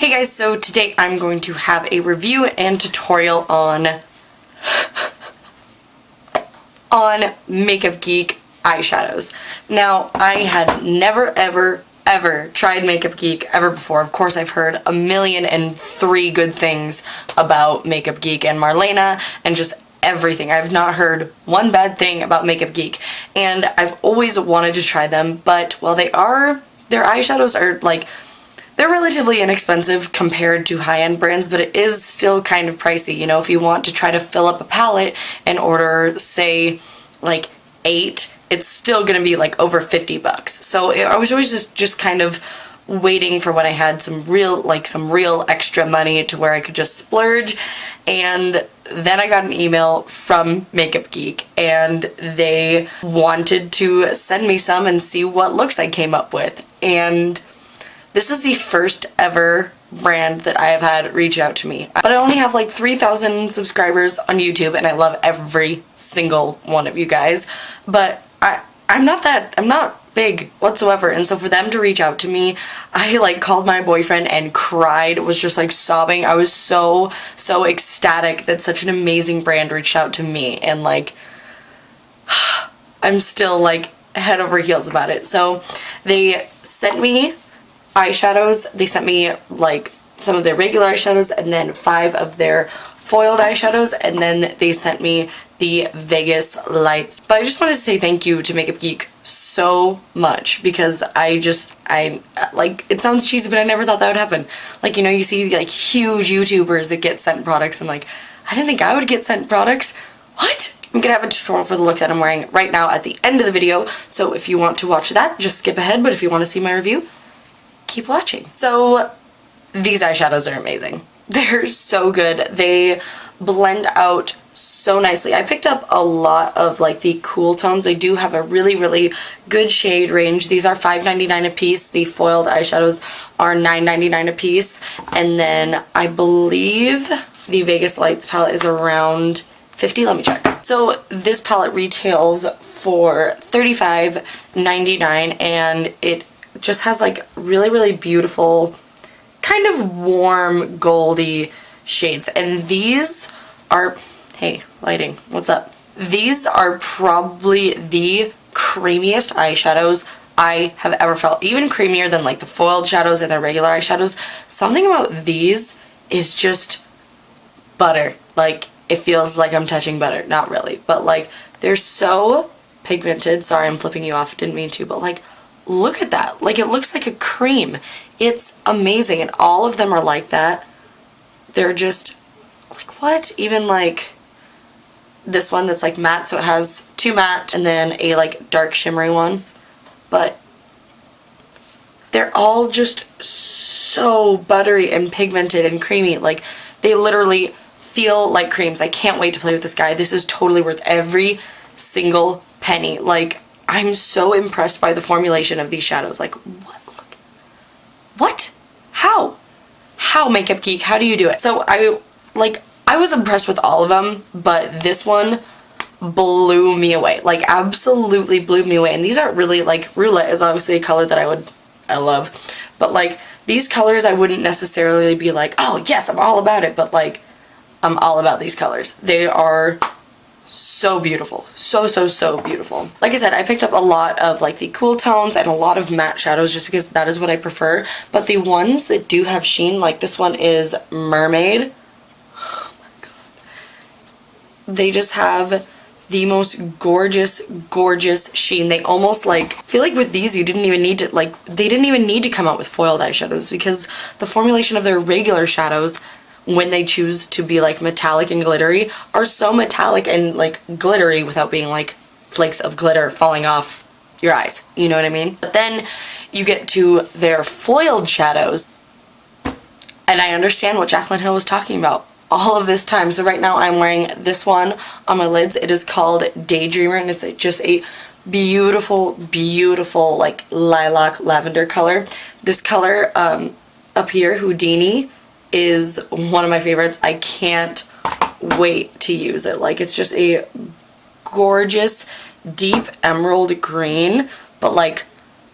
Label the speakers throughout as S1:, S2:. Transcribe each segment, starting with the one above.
S1: Hey guys, so today I'm going to have a review and tutorial on Makeup Geek eyeshadows. Now, I had never ever tried Makeup Geek ever before. Of course, I've heard a million and three good things about Makeup Geek and Marlena and just everything. I've not heard one bad thing about Makeup Geek, and I've always wanted to try them, but while their eyeshadows are like, they're relatively inexpensive compared to high-end brands, but it is still kind of pricey. You know, if you want to try to fill up a palette and order, say, like 8, it's still gonna be like over 50 bucks. So I was always just kind of waiting for when I had some real extra money to where I could just splurge. And then I got an email from Makeup Geek, and they wanted to send me some and see what looks I came up with. And this is the first ever brand that I have had reach out to me. But I only have like 3,000 subscribers on YouTube, and I love every single one of you guys. But I'm not big whatsoever, and so for them to reach out to me, I like called my boyfriend and cried, was just like sobbing. I was so ecstatic that such an amazing brand reached out to me, and like I'm still like head over heels about it. So they sent me eyeshadows. They sent me like some of their regular eyeshadows and then 5 of their foiled eyeshadows, and then they sent me the Vegas lights. But I just wanted to say thank you to Makeup Geek so much, because I like, it sounds cheesy, but I never thought that would happen. Like, you know, you see like huge YouTubers that get sent products, and like, I didn't think I would get sent products. What? I'm gonna have a tutorial for the look that I'm wearing right now at the end of the video, so if you want to watch that, just skip ahead, but if you want to see my review, keep watching. So these eyeshadows are amazing. They're so good. They blend out so nicely. I picked up a lot of like the cool tones. They do have a really good shade range. These are $5.99 a piece. The foiled eyeshadows are $9.99 a piece. And then I believe the Vegas Lights palette is around $50. Let me check. So this palette retails for $35.99, and it just has like really beautiful, kind of warm goldy shades. And these are, hey, lighting, what's up? These are probably the creamiest eyeshadows I have ever felt. Even creamier than like the foiled shadows and the regular eyeshadows. Something about these is just butter. Like, it feels like I'm touching butter. Not really, but like, they're so pigmented. Sorry, I'm flipping you off, didn't mean to, but like, look at that. Like, it looks like a cream. It's amazing, and all of them are like that. They're just like, what? Even like this one that's like matte, so it has 2 matte and then a like dark shimmery one, but they're all just so buttery and pigmented and creamy. Like, they literally feel like creams. I can't wait to play with this guy. This is totally worth every single penny. Like, I'm so impressed by the formulation of these shadows. Like, what? Look. What? How? How, Makeup Geek? How do you do it? So I was impressed with all of them, but this one blew me away. Like, absolutely blew me away. And these aren't really, like, roulette is obviously a color that I love. But like, these colors I wouldn't necessarily be like, oh yes, I'm all about it. But like, I'm all about these colors. They are so beautiful. So beautiful. Like I said, I picked up a lot of like the cool tones and a lot of matte shadows just because that is what I prefer. But the ones that do have sheen, like this one is Mermaid. Oh my god. They just have the most gorgeous sheen. They almost like, I feel like with these you didn't even need to, like, they didn't even need to come out with foiled eyeshadows, because the formulation of their regular shadows, when they choose to be like metallic and glittery, are so metallic and like glittery without being like flakes of glitter falling off your eyes. You know what I mean? But then you get to their foiled shadows, and I understand what Jaclyn Hill was talking about all of this time. So right now I'm wearing this one on my lids. It is called Daydreamer, and it's just a beautiful like lilac lavender color. This color up here, Houdini, is one of my favorites. I can't wait to use it. Like, it's just a gorgeous deep emerald green, but like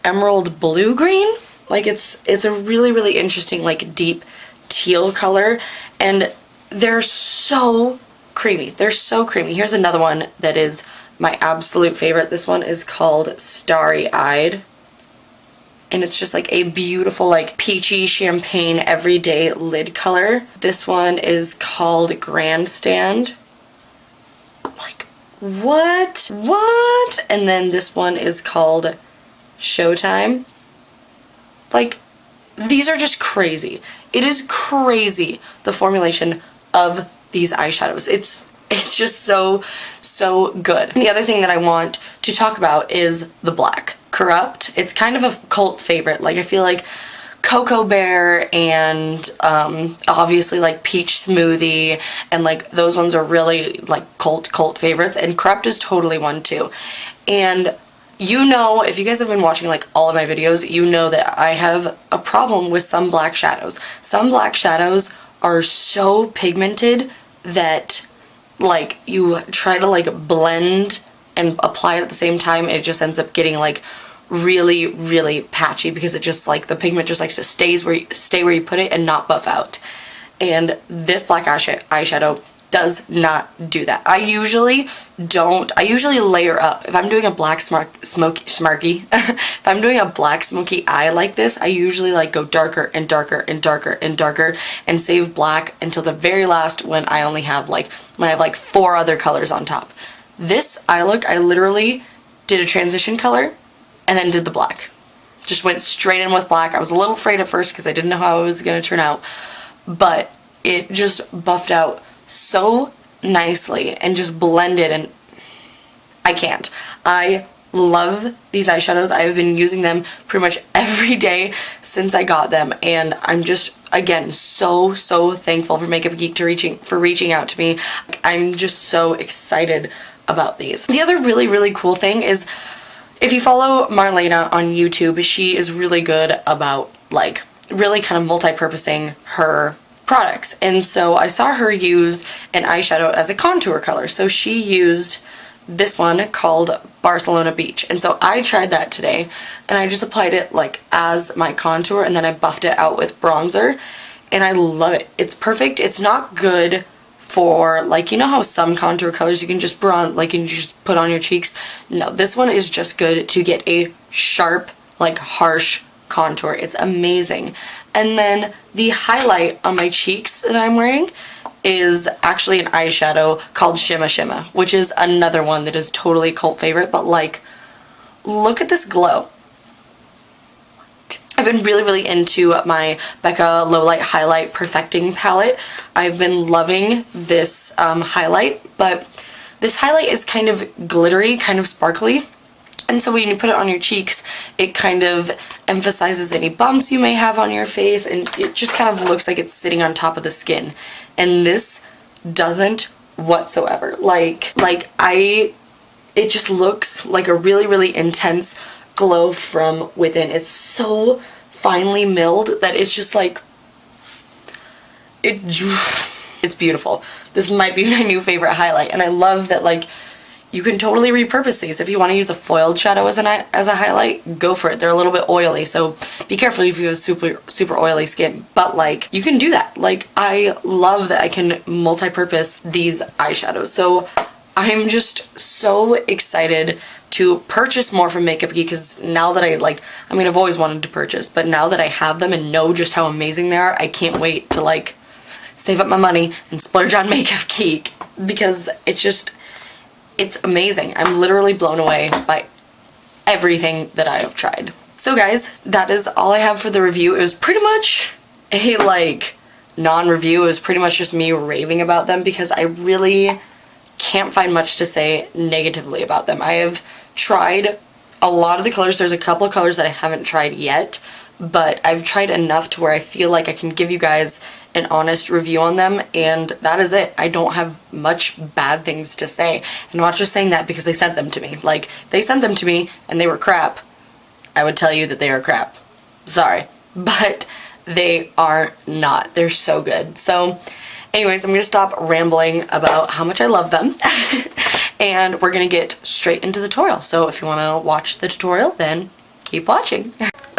S1: emerald blue green. Like it's a really, really interesting, like deep teal color, and they're so creamy. They're so creamy. Here's another one that is my absolute favorite. This one is called Starry Eyed. And it's just like a beautiful, like peachy champagne everyday lid color. This one is called Grandstand. Like, what? What? And then this one is called Showtime. Like, these are just crazy. It is crazy, the formulation of these eyeshadows. It's just so good. And the other thing that I want to talk about is the black. Corrupt. It's kind of a cult favorite. Like, I feel like Cocoa Bear and obviously like Peach Smoothie and like those ones are really like cult favorites, and Corrupt is totally one too. And you know, if you guys have been watching like all of my videos, you know that I have a problem with some black shadows. Some black shadows are so pigmented that like you try to like blend and apply it at the same time, and it just ends up getting like really, really patchy because it just like the pigment just likes to stay where you put it and not buff out. And this black eyeshadow does not do that. I usually layer up. If I'm doing a black smoky if I'm doing a black smoky eye like this, I usually like go darker and darker and darker and darker and save black until the very last when I have like 4 other colors on top. This eye look, I literally did a transition color and then did the black. Just went straight in with black. I was a little afraid at first because I didn't know how it was going to turn out, but it just buffed out so nicely and just blended, and I can't. I love these eyeshadows. I've been using them pretty much every day since I got them, and I'm just, again, so thankful for Makeup Geek for reaching out to me. I'm just so excited about these. The other really cool thing is, if you follow Marlena on YouTube, she is really good about like really kind of multi-purposing her products. And so I saw her use an eyeshadow as a contour color. So she used this one called Barcelona Beach. And so I tried that today, and I just applied it like as my contour, and then I buffed it out with bronzer, and I love it. It's perfect. It's not good for, like, you know how some contour colors you can just like, and just put on your cheeks? No, this one is just good to get a sharp, like, harsh contour. It's amazing. And then the highlight on my cheeks that I'm wearing is actually an eyeshadow called Shimma Shimma, which is another one that is totally a cult favorite, but like, look at this glow. I've been really into my Becca Low Light Highlight Perfecting Palette. I've been loving this highlight, but this highlight is kind of glittery, kind of sparkly. And so when you put it on your cheeks, it kind of emphasizes any bumps you may have on your face, and it just kind of looks like it's sitting on top of the skin. And this doesn't whatsoever. It just looks like a really intense glow from within. It's so finely milled that it's just like, it's beautiful. This might be my new favorite highlight, and I love that, like, you can totally repurpose these. If you want to use a foiled shadow as a highlight, go for it. They're a little bit oily, so be careful if you have super oily skin. But like, you can do that. Like, I love that I can multi-purpose these eyeshadows. So I'm just so excited to purchase more from Makeup Geek, because now that I've always wanted to purchase, but now that I have them and know just how amazing they are, I can't wait to like save up my money and splurge on Makeup Geek, because it's amazing. I'm literally blown away by everything that I have tried. So guys, that is all I have for the review. It was pretty much a like non-review. It was pretty much just me raving about them, because I really can't find much to say negatively about them. I have tried a lot of the colors. There's a couple of colors that I haven't tried yet, but I've tried enough to where I feel like I can give you guys an honest review on them, and that is it. I don't have much bad things to say. And I'm not just saying that because they sent them to me. Like, if they sent them to me and they were crap, I would tell you that they are crap. Sorry. But they are not. They're so good. So anyways, I'm going to stop rambling about how much I love them and we're going to get straight into the tutorial. So if you want to watch the tutorial, then keep watching.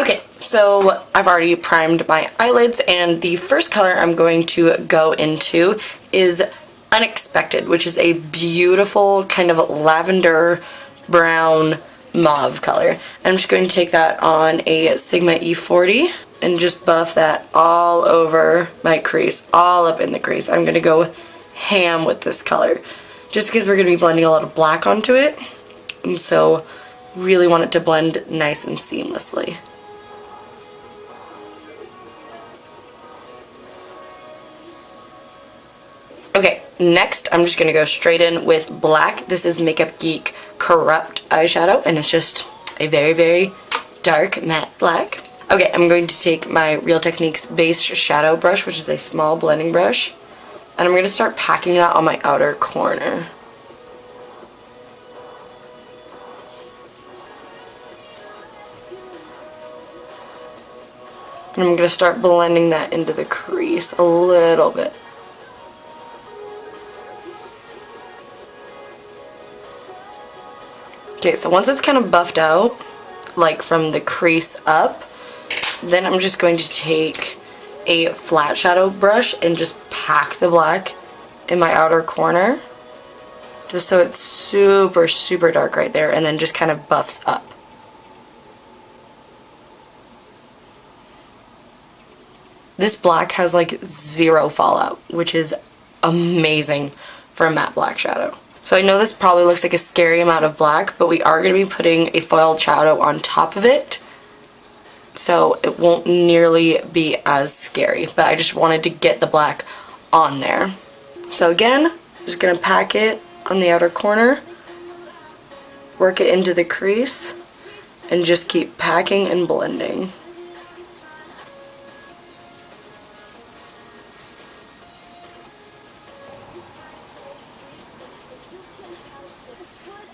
S1: Okay, so I've already primed my eyelids, and the first color I'm going to go into is Unexpected, which is a beautiful kind of lavender brown mauve color. I'm just going to take that on a Sigma E40 and just buff that all over my crease, all up in the crease. I'm going to go ham with this color just because we're going to be blending a lot of black onto it, and so really want it to blend nice and seamlessly. Okay, next I'm just going to go straight in with black. This is Makeup Geek Corrupt eyeshadow, and it's just a very, very dark matte black. Okay, I'm going to take my Real Techniques base shadow brush, which is a small blending brush, and I'm going to start packing that on my outer corner. And I'm going to start blending that into the crease a little bit. Okay, so once it's kind of buffed out, like from the crease up, then I'm just going to take a flat shadow brush and just pack the black in my outer corner, just so it's super, super dark right there, and then just kind of buffs up. This black has like zero fallout, which is amazing for a matte black shadow. So I know this probably looks like a scary amount of black, but we are going to be putting a foiled shadow on top of it, so it won't nearly be as scary. But I just wanted to get the black on there. So again, I'm just going to pack it on the outer corner, work it into the crease, and just keep packing and blending.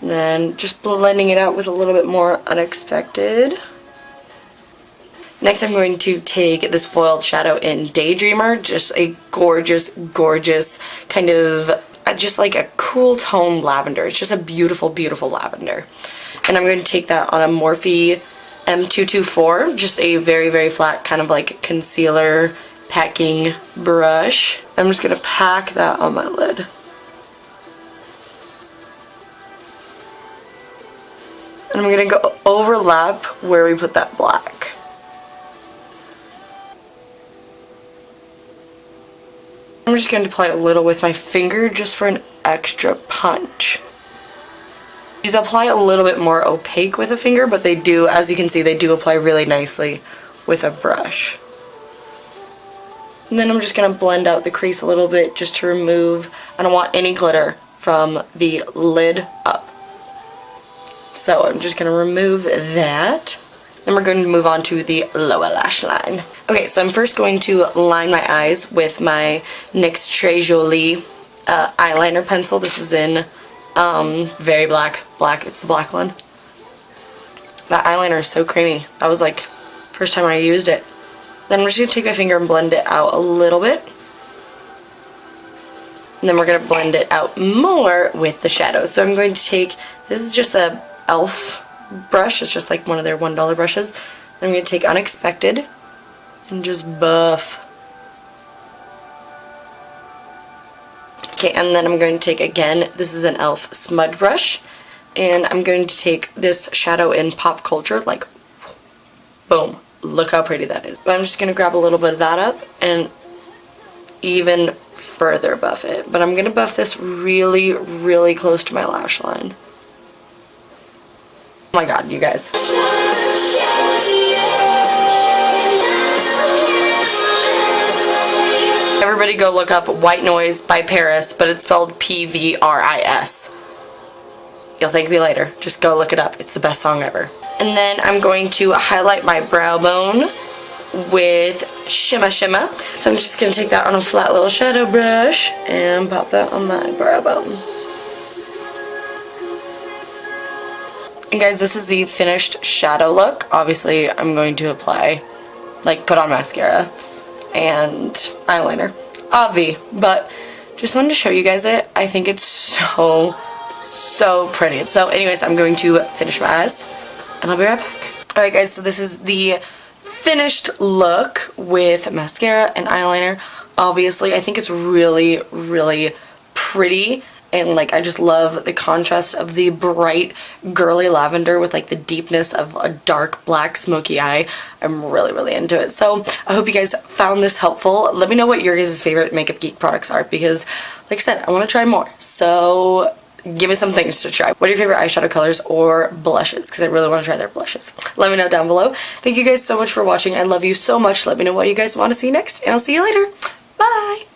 S1: And then just blending it out with a little bit more Unexpected. Next I'm going to take this foiled shadow in Daydreamer, just a gorgeous, gorgeous kind of, just like a cool tone lavender. It's just a beautiful, beautiful lavender. And I'm going to take that on a Morphe M224, just a very, very flat kind of like concealer packing brush. I'm just going to pack that on my lid. And I'm going to go overlap where we put that black. I'm just going to apply a little with my finger just for an extra punch. These apply a little bit more opaque with a finger, but they do, as you can see, they do apply really nicely with a brush. And then I'm just going to blend out the crease a little bit just to remove, I don't want any glitter from the lid up. So I'm just going to remove that. Then we're going to move on to the lower lash line. Okay, so I'm first going to line my eyes with my NYX Très Jolie eyeliner pencil. This is in very black. It's the black one. That eyeliner is so creamy. That was like first time I used it. Then I'm just going to take my finger and blend it out a little bit. And then we're going to blend it out more with the shadows. So I'm going to take, this is just a e.l.f. brush. It's just like one of their $1 brushes. I'm going to take Unexpected and just buff. Okay, and then I'm going to take, again, this is an e.l.f. smudge brush, and I'm going to take this shadow in Pop Culture, like, boom. Look how pretty that is. But I'm just going to grab a little bit of that up and even further buff it. But I'm going to buff this really, really close to my lash line. Oh my god, you guys. Everybody go look up White Noise by Paris, but it's spelled P-V-R-I-S. You'll thank me later. Just go look it up. It's the best song ever. And then I'm going to highlight my brow bone with Shimma Shimma. So I'm just going to take that on a flat little shadow brush and pop that on my brow bone. And guys, this is the finished shadow look. Obviously, I'm going to apply, like, put on mascara and eyeliner. Obvi, but just wanted to show you guys it. I think it's so pretty. So anyways, I'm going to finish my eyes and I'll be right back. Alright guys, so this is the finished look with mascara and eyeliner. Obviously, I think it's really, really pretty. And like, I just love the contrast of the bright girly lavender with like the deepness of a dark black smoky eye. I'm really, really into it. So I hope you guys found this helpful. Let me know what your guys' favorite Makeup Geek products are, because like I said, I want to try more. So give me some things to try. What are your favorite eyeshadow colors or blushes? Because I really want to try their blushes. Let me know down below. Thank you guys so much for watching. I love you so much. Let me know what you guys want to see next, and I'll see you later. Bye!